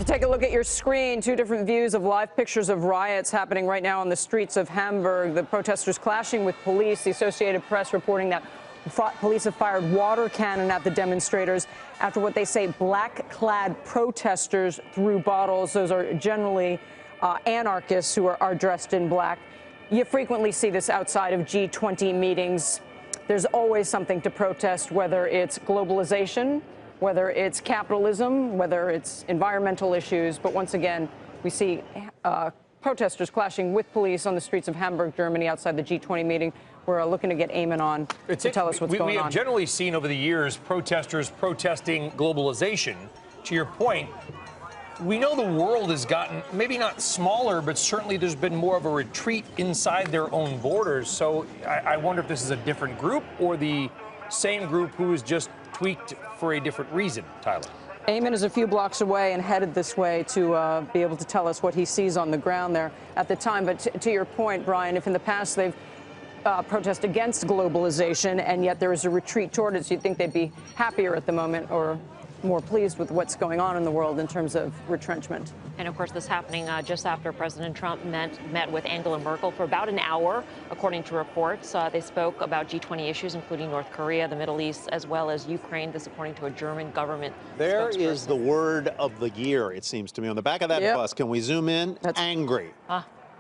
To take a look at your screen, two different views of live pictures of riots happening right now on the streets of Hamburg. The protesters clashing with police. The Associated Press reporting that police have fired water cannon at the demonstrators after what they say black-clad protesters threw bottles. Those are generally anarchists who are dressed in black. You frequently see this outside of G-20 meetings. There's always something to protest, whether it's globalization, whether it's capitalism, whether it's environmental issues. But once again, we see protesters clashing with police on the streets of Hamburg, Germany, outside the G20 meeting. We're looking to get Eamon on to tell us what's going on. We have generally seen over the years protesters protesting globalization. To your point, we know the world has gotten maybe not smaller, but certainly there's been more of a retreat inside their own borders. So I wonder if this is a different group or the same group who is just tweaked for a different reason, Tyler. Eamon is a few blocks away and headed this way to be able to tell us what he sees on the ground there at the time. But to your point, Brian, if in the past they've protested against globalization and yet there is a retreat toward it, so you'd think they'd be happier at the moment or more pleased with what's going on in the world in terms of retrenchment. And of course, this happening just after President Trump met with Angela Merkel for about an hour, according to reports. They spoke about G20 issues, including North Korea, the Middle East, as well as Ukraine. This, according to a German government There spokesperson. is the word of the year, it seems to me. On the back of that bus, can we zoom in? That's angry.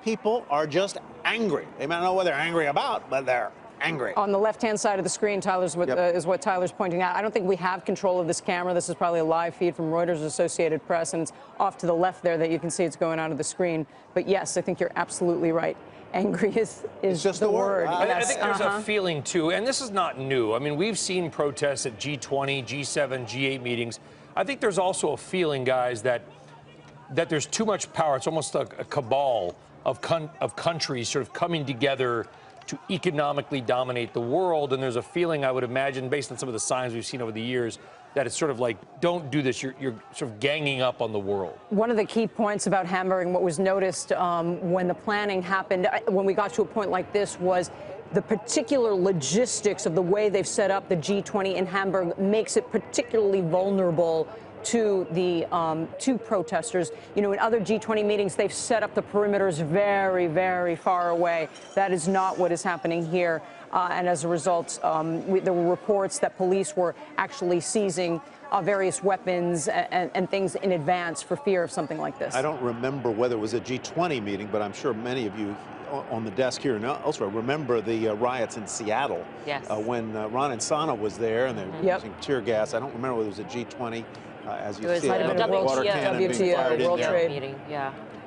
People are just angry. They might not know what they're angry about, but they're angry. On the left-hand side of the screen, Tyler's is what Tyler's pointing out. I don't think we have control of this camera. This is probably a live feed from Reuters Associated Press, and it's off to the left there that you can see it's going out of the screen. But yes, I think you're absolutely right. Angry is just the the word. word. I think there's a feeling, too, and this is not new. I mean, we've seen protests at G20, G7, G8 meetings. I think there's also a feeling, guys, that there's too much power. It's almost like a cabal of countries sort of coming together to economically dominate the world. And there's a feeling, I would imagine, based on some of the signs we've seen over the years, that it's sort of like, don't do this. You're sort of ganging up on the world. One of the key points about Hamburg and what was noticed when the planning happened, when we got to a point like this, was the particular logistics of the way they've set up the G20 in Hamburg makes it particularly vulnerable to the protesters. You know, in other G20 meetings, they've set up the perimeters very, very far away. That is not what is happening here. And as a result, there were reports that police were actually seizing various weapons and things in advance for fear of something like this. I don't remember whether it was a G20 meeting, but I'm sure many of you on the desk here and elsewhere remember the riots in Seattle. Yes. When Ron and Sana was there and they were using tear gas. I don't remember whether it was a G20. As you see, a water cannon being fired in World there. Trade meeting,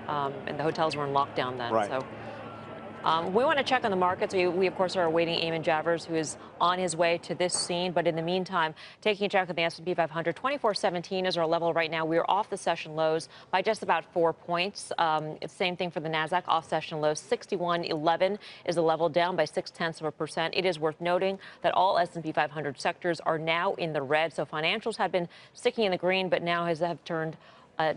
and the hotels were in lockdown then. Right. So we want to check on the markets. We of course are awaiting Eamon Javers, who is on his way to this scene. But in the meantime, taking a check of the S&P 500, 2417 is our level right now. We are off the session lows by just about 4 points. It's the same thing for the Nasdaq, off session lows. 6111 is the level, down by 0.6%. It is worth noting that all S&P 500 sectors are now in the red. So financials have been sticking in the green, but now have turned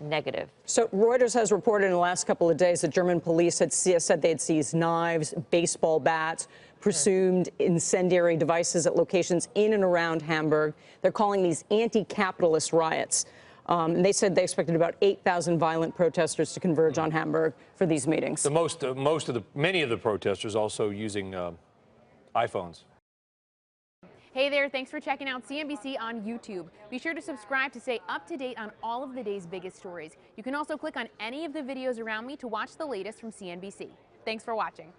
negative. So Reuters has reported in the last couple of days that German police had said they had seized knives, baseball bats, presumed incendiary devices at locations in and around Hamburg. They're calling these anti-capitalist riots. And they said they expected about 8,000 violent protesters to converge on Hamburg for these meetings. Many of the protesters also using iPhones. Hey there, thanks for checking out CNBC on YouTube. Be sure to subscribe to stay up to date on all of the day's biggest stories. You can also click on any of the videos around me to watch the latest from CNBC. Thanks for watching.